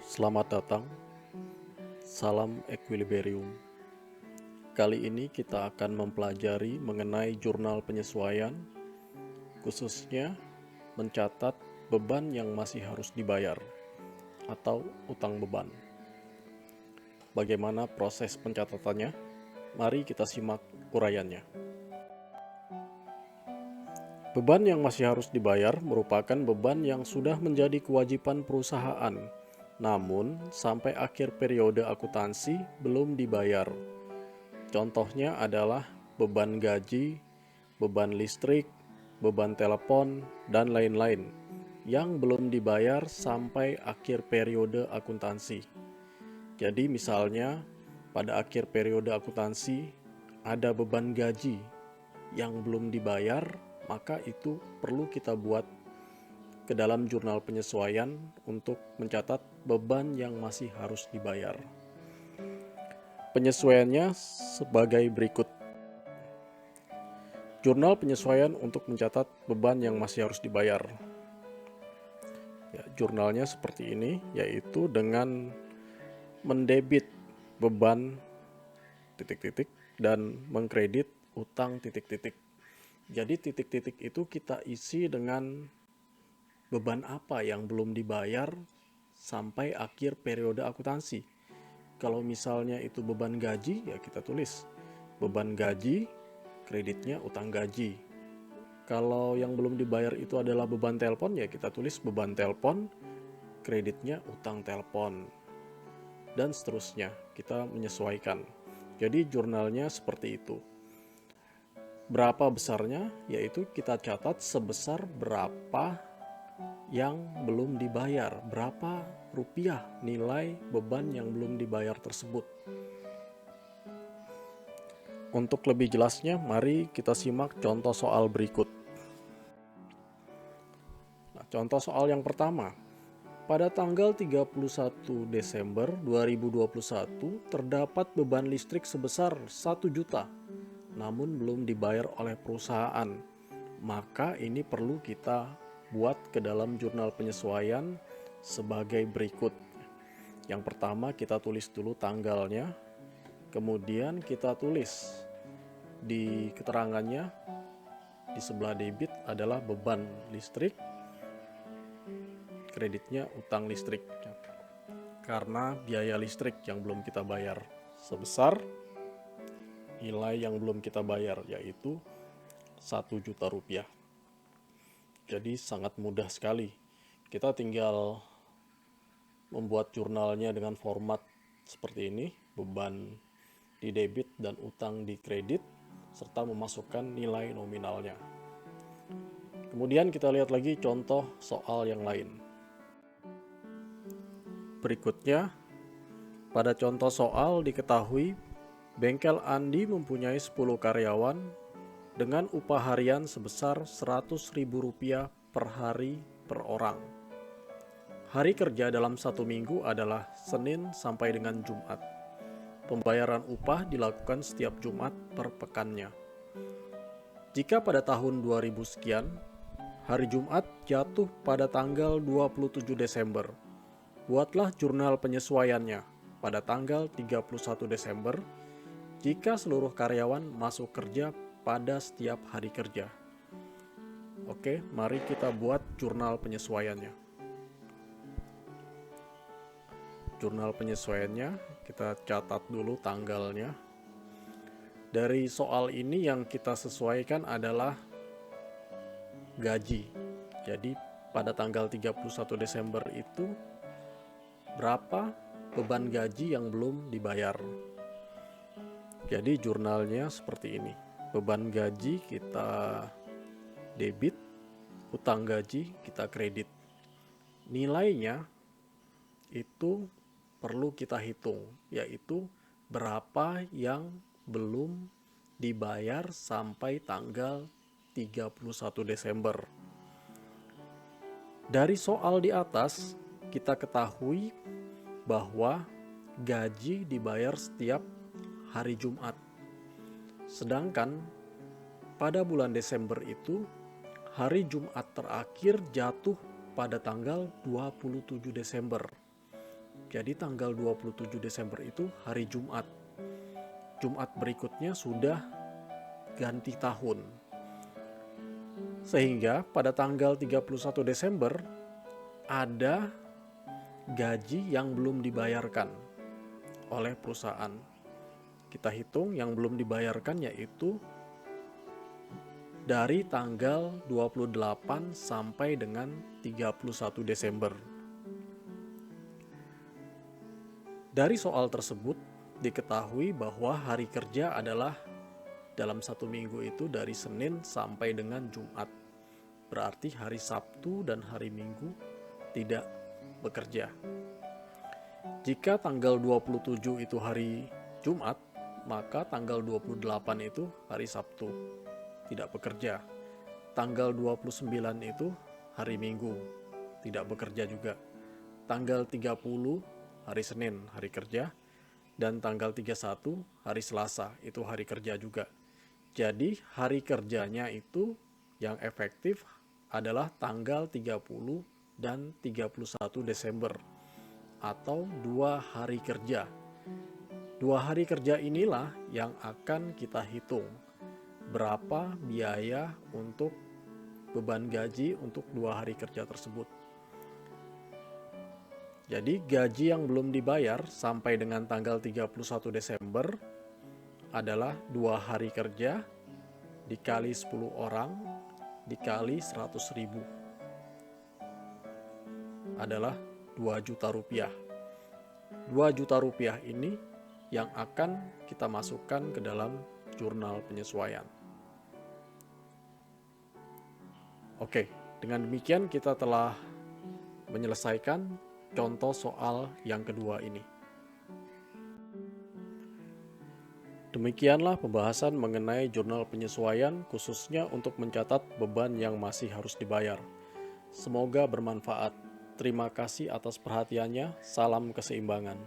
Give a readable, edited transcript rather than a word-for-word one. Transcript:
Selamat datang, salam equilibrium. Kali ini kita akan mempelajari mengenai jurnal penyesuaian, khususnya mencatat beban yang masih harus dibayar atau utang beban. Bagaimana proses pencatatannya? Mari kita simak uraiannya. Beban yang masih harus dibayar merupakan beban yang sudah menjadi kewajiban perusahaan, namun sampai akhir periode akuntansi belum dibayar. Contohnya adalah beban gaji, beban listrik, beban telepon, dan lain-lain yang belum dibayar sampai akhir periode akuntansi. Jadi misalnya pada akhir periode akuntansi ada beban gaji yang belum dibayar, maka itu perlu kita buat ke dalam jurnal penyesuaian untuk mencatat beban yang masih harus dibayar. Penyesuaiannya sebagai berikut. Jurnal penyesuaian untuk mencatat beban yang masih harus dibayar. Ya, jurnalnya seperti ini, yaitu dengan mendebit beban titik-titik dan mengkredit utang titik-titik. Jadi titik-titik itu kita isi dengan beban apa yang belum dibayar sampai akhir periode akuntansi. Kalau misalnya itu beban gaji, ya kita tulis beban gaji, kreditnya utang gaji. Kalau yang belum dibayar itu adalah beban telepon, ya kita tulis beban telepon, kreditnya utang telepon. Dan seterusnya, kita menyesuaikan. Jadi jurnalnya seperti itu. Berapa besarnya? Yaitu kita catat sebesar berapa yang belum dibayar, berapa rupiah nilai beban yang belum dibayar tersebut. Untuk lebih jelasnya, mari kita simak contoh soal berikut. Nah, contoh soal yang pertama. Pada tanggal 31 Desember 2021 terdapat beban listrik sebesar 1 juta, namun belum dibayar oleh perusahaan. Maka ini perlu kita buat ke dalam jurnal penyesuaian sebagai berikut. Yang pertama kita tulis dulu tanggalnya, kemudian kita tulis di keterangannya di sebelah debit adalah beban listrik, kreditnya utang listrik, karena biaya listrik yang belum kita bayar sebesar nilai yang belum kita bayar, yaitu 1 juta rupiah. Jadi sangat mudah sekali. Kita tinggal membuat jurnalnya dengan format seperti ini, beban di debit dan utang di kredit, serta memasukkan nilai nominalnya. Kemudian kita lihat lagi contoh soal yang lain. Berikutnya, pada contoh soal diketahui bengkel Andi mempunyai 10 karyawan dengan upah harian sebesar Rp100.000 per hari per orang. Hari kerja dalam 1 minggu adalah Senin sampai dengan Jumat. Pembayaran upah dilakukan setiap Jumat per pekannya. Jika pada tahun 2000 sekian, hari Jumat jatuh pada tanggal 27 Desember. Buatlah jurnal penyesuaiannya pada tanggal 31 Desember jika seluruh karyawan masuk kerja pada setiap hari kerja. Oke, mari kita buat jurnal penyesuaiannya. Jurnal penyesuaiannya, kita catat dulu tanggalnya. Dari soal ini yang kita sesuaikan adalah gaji. Jadi pada tanggal 31 Desember itu berapa beban gaji yang belum dibayar. Jadi jurnalnya seperti ini. Beban gaji kita debit, utang gaji kita kredit. Nilainya itu perlu kita hitung, yaitu berapa yang belum dibayar sampai tanggal 31 Desember. Dari soal di atas, kita ketahui bahwa gaji dibayar setiap hari Jumat. Sedangkan pada bulan Desember itu, hari Jumat terakhir jatuh pada tanggal 27 Desember. Jadi tanggal 27 Desember itu hari Jumat. Jumat berikutnya sudah ganti tahun. Sehingga pada tanggal 31 Desember ada gaji yang belum dibayarkan oleh perusahaan. Kita hitung yang belum dibayarkan yaitu dari tanggal 28 sampai dengan 31 Desember. Dari soal tersebut diketahui bahwa hari kerja adalah dalam satu minggu itu dari Senin sampai dengan Jumat. Berarti hari Sabtu dan hari Minggu tidak bekerja. Jika tanggal 27 itu hari Jumat, maka tanggal 28 itu hari Sabtu, tidak bekerja. Tanggal 29 itu hari Minggu, tidak bekerja juga. Tanggal 30 hari Senin, hari kerja. Dan tanggal 31 hari Selasa, itu hari kerja juga. Jadi hari kerjanya itu yang efektif adalah tanggal 30 dan 31 Desember atau 2 hari kerja. 2 hari kerja inilah yang akan kita hitung berapa biaya untuk beban gaji untuk 2 hari kerja tersebut. Jadi gaji yang belum dibayar sampai dengan tanggal 31 Desember adalah 2 hari kerja dikali 10 orang dikali 100.000 adalah 2 juta rupiah. 2 juta rupiah ini yang akan kita masukkan ke dalam jurnal penyesuaian. Oke, dengan demikian kita telah menyelesaikan contoh soal yang kedua ini. Demikianlah pembahasan mengenai jurnal penyesuaian khususnya untuk mencatat beban yang masih harus dibayar. Semoga bermanfaat. Terima kasih atas perhatiannya. Salam keseimbangan.